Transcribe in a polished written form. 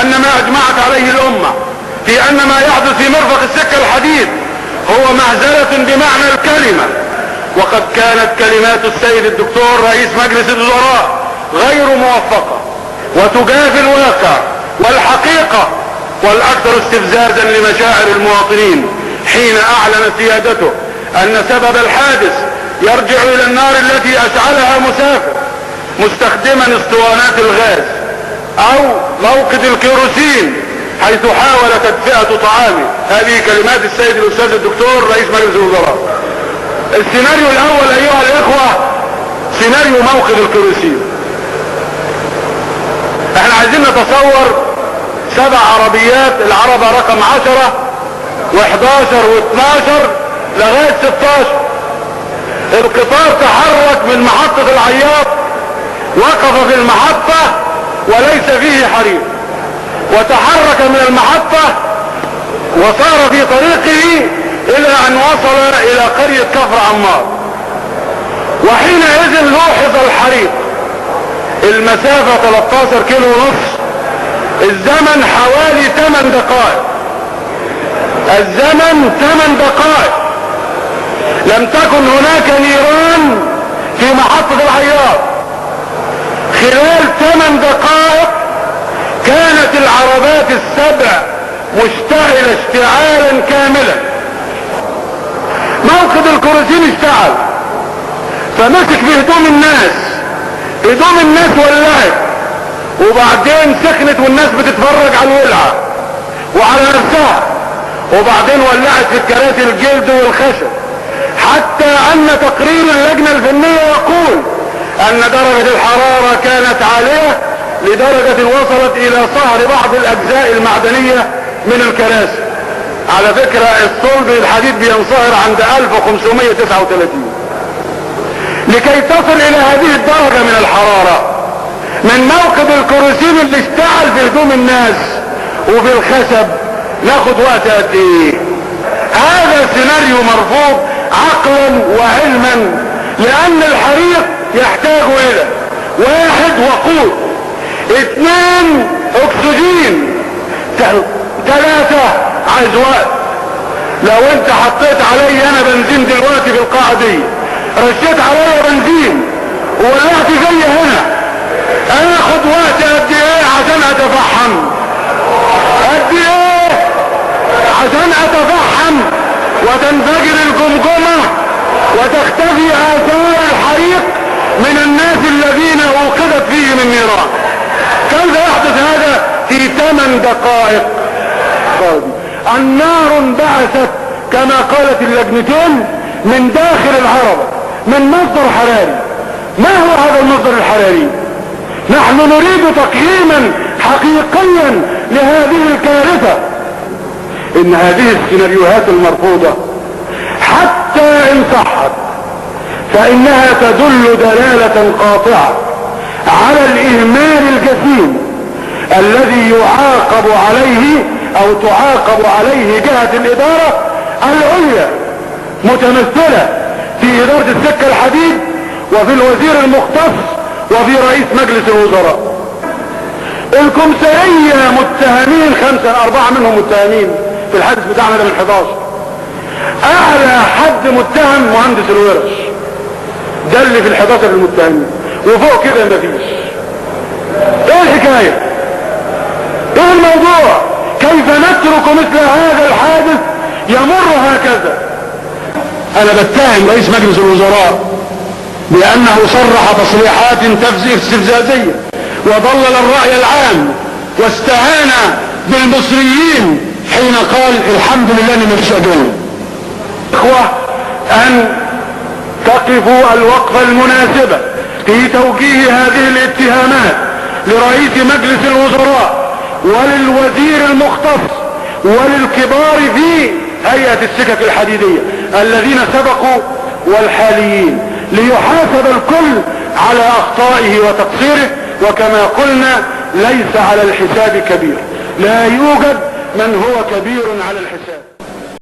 ان ما اجمعت عليه الامة في ان ما يحدث في مرفق السكة الحديد هو مهزلة بمعنى الكلمة، وقد كانت كلمات السيد الدكتور رئيس مجلس الوزراء غير موفقة وتجافي الواقع والحقيقة، والاكثر استفزازا لمشاعر المواطنين حين اعلن سيادته ان سبب الحادث يرجع الى النار التي اشعلها مسافر مستخدما اسطوانات الغاز او موقد الكيروسين حيث حاول تدفئة طعامه. هذه كلمات السيد الاستاذ الدكتور رئيس مجلس الوزراء. السيناريو الاول ايها الاخوة سيناريو موقد الكيروسين. احنا عايزين نتصور 7 عربيات، العربة رقم 10 و11 و12 لغاية 16. القطار تحرك من محطة العياط، وقف في المحطة وليس فيه حريق، وتحرك من المحطة وصار في طريقه الى ان وصل الى قرية كفر عمار، وحينئذ لوحظ الحريق. المسافة 13 كيلو ونص، الزمن حوالي 8 دقائق. الزمن 8 دقائق. لم تكن هناك نيران في محطة العياط. خلال 8 دقائق كانت العربات ال7 مشتعلة اشتعالا كاملا. موقد الكيروسين اشتعل فمسك في هدوم الناس، هدوم الناس ولعت، وبعدين سخنت والناس بتتفرج على الولعة وعلى نفسها، وبعدين ولعت في الكراسي الجلد والخشب، حتى ان تقرير اللجنة الفنية يقول ان درجة الحرارة كانت عالية لدرجة وصلت الى صهر بعض الاجزاء المعدنية من الكراسي. على فكرة الصلب الحديد بينصهر عند 1539. لكي تصل الى هذه الدرجة من الحرارة من موقد الكيروسين اللي اشتعل في هدوم الناس وفي الخشب ناخد وقت قد ايه؟ هذا سيناريو مرفوض عقلا وعلما، لان الحريق يحتاج الى 1 وقود، 2 اكسجين، 3 عايز وقت. لو انت حطيت علي انا بنزين دلوقتي في القاعة دي، رشيت عليا بنزين وولعت زي هنا، اخد وقت قد ايه عشان اتفحم؟ قد ايه عشان اتفحم وتنفجر الجمجمة وتختفي اثار الحريق من الناس الذين اوقدت فيه من نيران؟ كيف يحدث هذا في 8 دقائق؟ النار انبعثت كما قالت اللجنتين من داخل العربة من مصدر حراري. ما هو هذا المصدر الحراري؟ نحن نريد تقييما حقيقيا لهذه الكارثة. ان هذه السيناريوهات المرفوضة حتى ان صحت فانها تدل دلالة قاطعة على الاهمال الجسيم الذي يعاقب عليه او تعاقب عليه جهة الادارة العليا، متمثلة في ادارة السكة الحديد وفي الوزير المختص وفي رئيس مجلس الوزراء. الكمسارية متهمين 5، 4 منهم متهمين في الحادث بتاعنا ده من 11. اعلى حد متهم مهندس الورش ده اللي في ال11 المتهمين، وفوق كده مفيش. ايه الحكاية؟ ايه الموضوع؟ كيف نترك مثل هذا الحادث يمر هكذا؟ انا بتهم رئيس مجلس الوزراء بانه صرح تصريحات استفزازية وضلل الرأي العام واستهان بالمصريين حين قال الحمد لله ان مفيش ادله. اخوة، ان تقفوا الوقفة المناسبة في توجيه هذه الاتهامات لرئيس مجلس الوزراء وللوزير المختص وللكبار في هيئة السكك الحديدية الذين سبقوا والحاليين، ليحاسب الكل على اخطائه وتقصيره. وكما قلنا ليس على الحساب كبير، لا يوجد من هو كبير على الحساب.